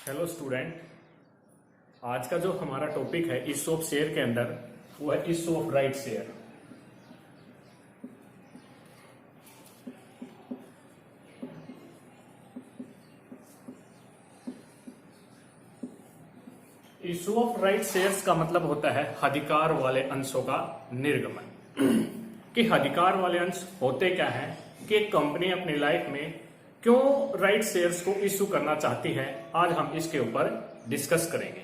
Hello student. आज का जो हमारा टॉपिक है इशू ऑफ शेयर के अंदर वो है issue of right share. Issue of right shares का मतलब होता है अधिकार वाले अंशों का निर्गमन। कि अधिकार वाले अंश होते क्या है कि एक कंपनी अपनी लाइफ में क्यों राइट शेयर्स को इशू करना चाहती है, आज हम इसके ऊपर डिस्कस करेंगे।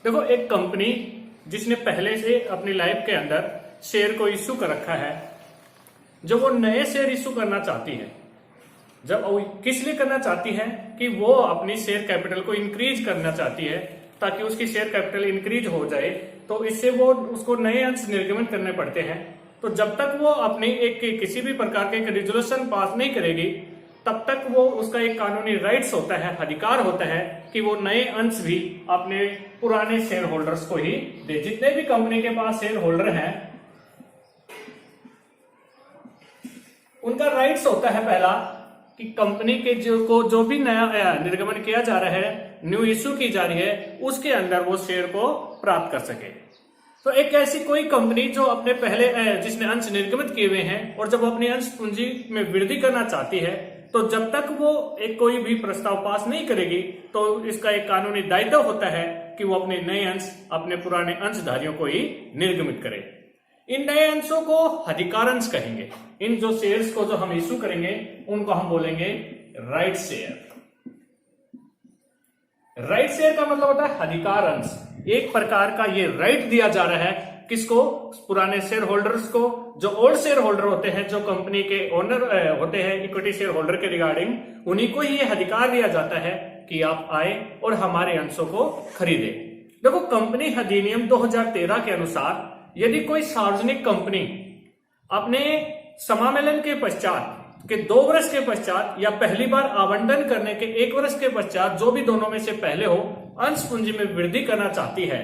देखो, एक कंपनी जिसने पहले से अपनी लाइफ के अंदर शेयर को इशू कर रखा है, जब वो नए शेयर इशू करना चाहती है, जब किस लिए करना चाहती है कि वो अपनी शेयर कैपिटल को इंक्रीज करना चाहती है ताकि उसकी शेयर कैपिटल इंक्रीज हो जाए, तो इससे वो उसको नए अंश निर्गमन करने पड़ते हैं। तो जब तक वो अपनी एक किसी भी प्रकार के रेजोल्यूशन पास नहीं करेगी तब तक वो उसका एक कानूनी राइट्स होता है, अधिकार होता है कि वो नए अंश भी अपने पुराने शेयर होल्डर्स को ही दे। जितने भी कंपनी के पास शेयर होल्डर हैं उनका राइट्स होता है पहला कि कंपनी के जो भी नया निर्गमन किया जा रहा है, न्यू इश्यू की जा रही है, उसके अंदर वो शेयर को प्राप्त कर सके। तो एक ऐसी कोई कंपनी जो अपने पहले जिसने अंश निर्गमित किए हुए हैं और जब अपनी अंश पूंजी में वृद्धि करना चाहती है, तो जब तक वो एक कोई भी प्रस्ताव पास नहीं करेगी तो इसका एक कानूनी दायित्व होता है कि वो अपने नए अंश अपने पुराने अंशधारियों को ही निर्गमित करे। इन नए अंशों को अधिकारांश कहेंगे। इन जो शेयर्स को जो हम इशू करेंगे उनको हम बोलेंगे राइट शेयर। राइट शेयर का मतलब होता है अधिकार अंश। एक प्रकार का ये राइट दिया जा रहा है किसको? पुराने शेयर होल्डर्स को। जो ओल्ड शेयर होल्डर होते हैं, जो कंपनी के ओनर होते हैं इक्विटी शेयर होल्डर के रिगार्डिंग, उन्हीं को ये अधिकार दिया जाता है कि आप आए और हमारे अंशों को खरीदे। देखो, कंपनी अधिनियम 2013 के अनुसार यदि कोई सार्वजनिक कंपनी अपने समामेलन के पश्चात के 2 वर्ष के पश्चात या पहली बार आवंटन करने के 1 वर्ष के पश्चात, जो भी दोनों में से पहले हो, अंश पूंजी में वृद्धि करना चाहती है,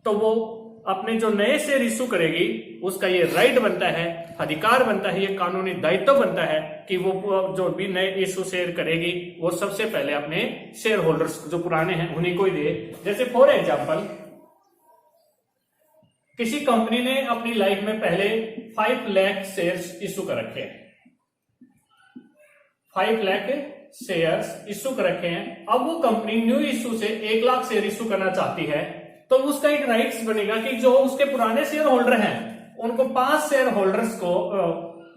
तो वो अपने जो नए शेयर इशू करेगी उसका ये राइट बनता है, अधिकार बनता है, ये कानूनी दायित्व बनता है कि वो जो भी नए इशू शेयर करेगी वो सबसे पहले अपने शेयर होल्डर्स जो पुराने हैं उन्हीं को ही दे। जैसे फॉर एग्जाम्पल, किसी कंपनी ने अपनी लाइफ में पहले 5 लाख शेयर्स इशू कर रखे हैं, 5 लाख शेयर्स इशू कर रखे हैं। अब वो कंपनी न्यू इशू से 1 लाख शेयर इशू करना चाहती है, तो उसका एक राइट्स बनेगा कि जो उसके पुराने शेयर होल्डर हैं उनको 5 शेयर होल्डर्स को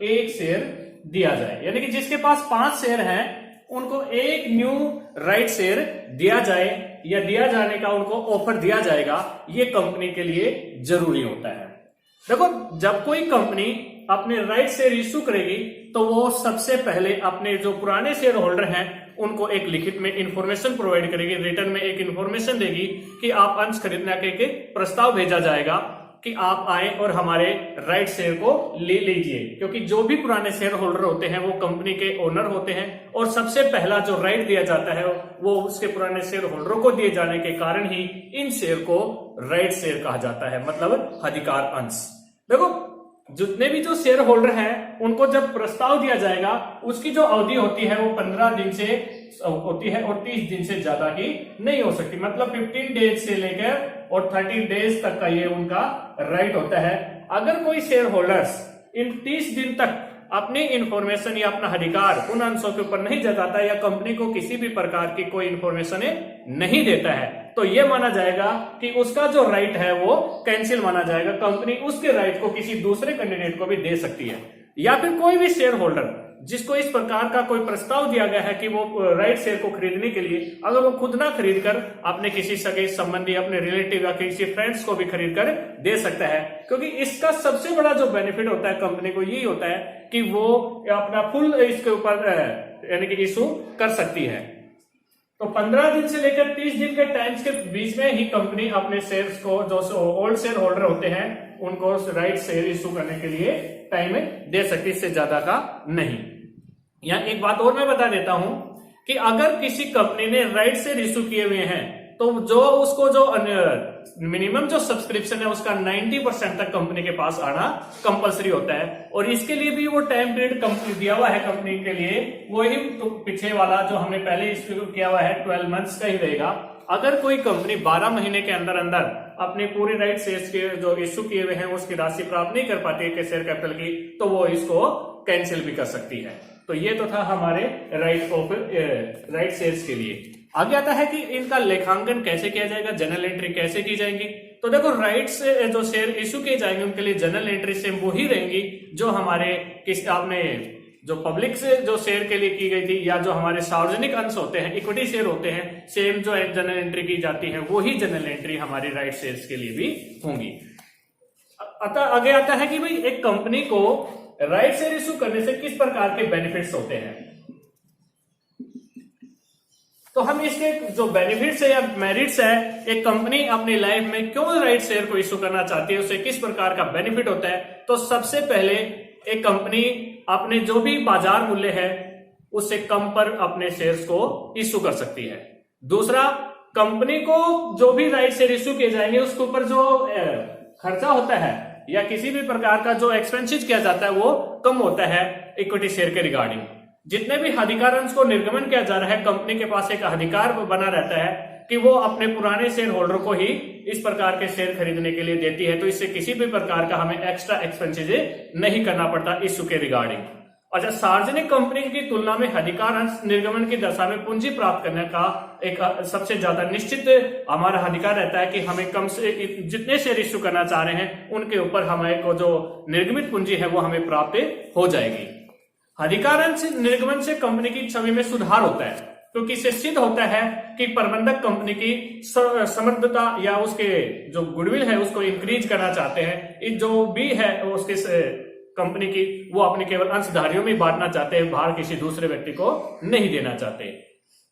1 शेयर दिया जाए। यानी कि जिसके पास 5 शेयर हैं उनको 1 न्यू राइट शेयर दिया जाए या दिया जाने का उनको ऑफर दिया जाएगा। ये कंपनी के लिए जरूरी होता है। देखो, जब कोई कंपनी अपने राइट शेयर इशू करेगी तो वो सबसे पहले अपने जो पुराने शेयर होल्डर हैं उनको एक लिखित में इंफॉर्मेशन प्रोवाइड करेगी, रिटर्न में एक इंफॉर्मेशन देगी कि आप अंश खरीदने के प्रस्ताव भेजा जाएगा कि आप आए और हमारे राइट शेयर को ले लीजिए। क्योंकि जो भी पुराने शेयर होल्डर होते हैं वो कंपनी के ओनर होते हैं और सबसे पहला जो राइट दिया जाता है वो उसके पुराने शेयर होल्डरों को दिए जाने के कारण ही इन शेयर को राइट शेयर कहा जाता है, मतलब अधिकार अंश। देखो, जितने भी जो शेयर होल्डर हैं उनको जब प्रस्ताव दिया जाएगा उसकी जो अवधि होती है वो 15 दिन से होती है और 30 दिन से ज्यादा की नहीं हो सकती। मतलब 15 डेज से लेकर और 30 डेज तक का ये उनका राइट होता है। अगर कोई शेयर होल्डर्स इन 30 दिन तक अपनी इंफॉर्मेशन या अपना अधिकार उन अंशों के ऊपर नहीं जताता या कंपनी को किसी भी प्रकार की कोई इंफॉर्मेशन नहीं देता है, तो यह माना जाएगा कि उसका जो राइट है वो कैंसिल माना जाएगा। कंपनी उसके राइट को किसी दूसरे कैंडिडेट को भी दे सकती है। या फिर कोई भी शेयर होल्डर जिसको इस प्रकार का कोई प्रस्ताव दिया गया है कि वो राइट शेयर को खरीदने के लिए, अगर वो खुद ना खरीद कर अपने किसी सगे संबंधी, अपने रिलेटिव या किसी फ्रेंड्स को भी खरीद कर दे सकता है। क्योंकि इसका सबसे बड़ा जो बेनिफिट होता है कंपनी को यही होता है कि वो अपना फुल इसके ऊपर यानी कि इशू कर सकती है। तो 15 दिन से लेकर 30 दिन के टाइम्स के बीच में ही कंपनी अपने शेयर्स को, जो ओल्ड शेयर होल्डर होते हैं, उनको राइट शेयर इशू करने के लिए टाइम दे सकती, इससे ज्यादा का नहीं। यहाँ एक बात और मैं बता देता हूं कि अगर किसी कंपनी ने राइट शेयर इशू किए हुए हैं तो जो उसको जो मिनिमम जो सब्सक्रिप्शन है उसका 90% तक कंपनी के पास आना कंपलसरी होता है। और इसके लिए भी वो टाइम पीरियड कंपनी दिया हुआ है कंपनी के लिए, वही तो पीछे वाला जो हमने पहले इसको किया हुआ है 12 मंथ्स का ही रहेगा। अगर कोई कंपनी 12 महीने के अंदर अंदर अपने पूरे राइट शेयर्स के जो इश्यू किए हुए हैं उसकी राशि प्राप्त नहीं कर पाती है शेयर कैपिटल की, तो वो इसको कैंसिल भी कर सकती है। तो ये तो था हमारे राइट शेयर्स के लिए। आगे आता है कि इनका लेखांकन कैसे किया जाएगा, जनरल एंट्री कैसे की जाएगी। तो देखो राइट्स जो शेयर इश्यू किए जाएंगे उनके लिए जनरल एंट्री सेम वही रहेंगी जो हमारे आपने जो पब्लिक से जो शेयर के लिए की गई थी, या जो हमारे सार्वजनिक अंश होते हैं, इक्विटी शेयर होते हैं, सेम जो जनरल एंट्री की जाती है वही जनरल एंट्री हमारी राइट शेयर्स के लिए भी होंगी। अतः आगे आता है कि भाई एक कंपनी को राइट शेयर इश्यू करने से किस प्रकार के बेनिफिट्स होते हैं। तो हम इसके जो बेनिफिट्स है या मेरिट्स है, एक कंपनी अपनी लाइफ में क्यों राइट शेयर को इश्यू करना चाहती है, उसे किस प्रकार का बेनिफिट होता है। तो सबसे पहले एक कंपनी अपने जो भी बाजार मूल्य है उससे कम पर अपने शेयर्स को इश्यू कर सकती है। दूसरा, कंपनी को जो भी राइट शेयर इश्यू किए जाएंगे उसके ऊपर जो खर्चा होता है या किसी भी प्रकार का जो एक्सपेंसेस किया जाता है वो कम होता है इक्विटी शेयर के रिगार्डिंग। जितने भी अधिकार अंश को निर्गमन किया जा रहा है, कंपनी के पास एक अधिकार बना रहता है कि वो अपने पुराने शेयर होल्डर को ही इस प्रकार के शेयर खरीदने के लिए देती है। तो इससे किसी भी प्रकार का हमें एक्स्ट्रा एक्सपेंसेस नहीं करना पड़ता इश्यू के रिगार्डिंग। अच्छा, सार्वजनिक कंपनी की तुलना में अधिकार अंश निर्गमन की दशा में पूंजी प्राप्त करने का एक सबसे ज्यादा निश्चित हमारा अधिकार रहता है कि हमें कम से जितने शेयर इश्यू करना चाह रहे हैं उनके ऊपर हमें को जो निर्गमित पूंजी है वो हमें प्राप्त हो जाएगी। अधिकार अंश निर्गमन से कंपनी की छवि में सुधार होता है, क्योंकि इससे सिद्ध होता है कि प्रबंधक कंपनी की समृद्धता या उसके जो गुडविल है उसको इंक्रीज करना चाहते हैं। जो भी है उसके कंपनी की वो अपने केवल अंशधारियों में बांटना चाहते हैं, बाहर किसी दूसरे व्यक्ति को नहीं देना चाहते।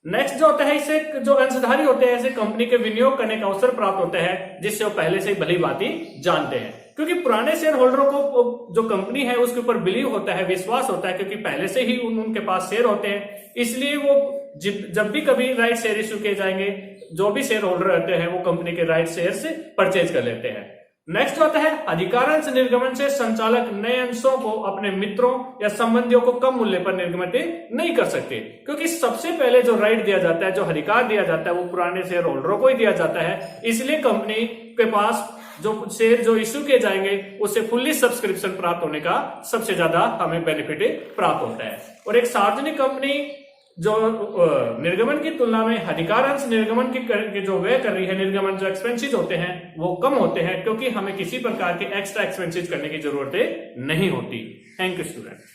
नेक्स्ट जो होता है, इससे जो अंशधारी होते हैं ऐसे कंपनी के विनियोग करने का अवसर प्राप्त होता है, जिससे वो पहले से भली भांति जानते हैं। क्योंकि पुराने शेयर होल्डरों को जो कंपनी है उसके ऊपर बिलीव होता है, विश्वास होता है, क्योंकि पहले से ही उनके पास शेयर होते हैं। इसलिए वो जब भी कभी राइट शेयर इश्यू किए जाएंगे, जो भी शेयर होल्डर रहते हैं वो कंपनी के राइट शेयर से परचेज कर लेते हैं। नेक्स्ट होता है, अधिकारांश निर्गमन से संचालक नए अंशों को अपने मित्रों या संबंधियों को कम मूल्य पर निर्गमित नहीं कर सकते, क्योंकि सबसे पहले जो राइट दिया जाता है, जो अधिकार दिया जाता है वो पुराने शेयर होल्डरों को ही दिया जाता है। इसलिए कंपनी के पास जो शेयर जो इश्यू किए जाएंगे उससे फुल्ली सब्सक्रिप्शन प्राप्त होने का सबसे ज्यादा हमें बेनिफिट प्राप्त होता है। और एक सार्वजनिक कंपनी जो निर्गमन की तुलना में अधिकारांश निर्गमन की जो व्यय कर रही है, निर्गमन जो एक्सपेंसेस होते हैं वो कम होते हैं, क्योंकि हमें किसी प्रकार के एक्स्ट्रा एक्सपेंसेस करने की जरूरत नहीं होती। Thank you student.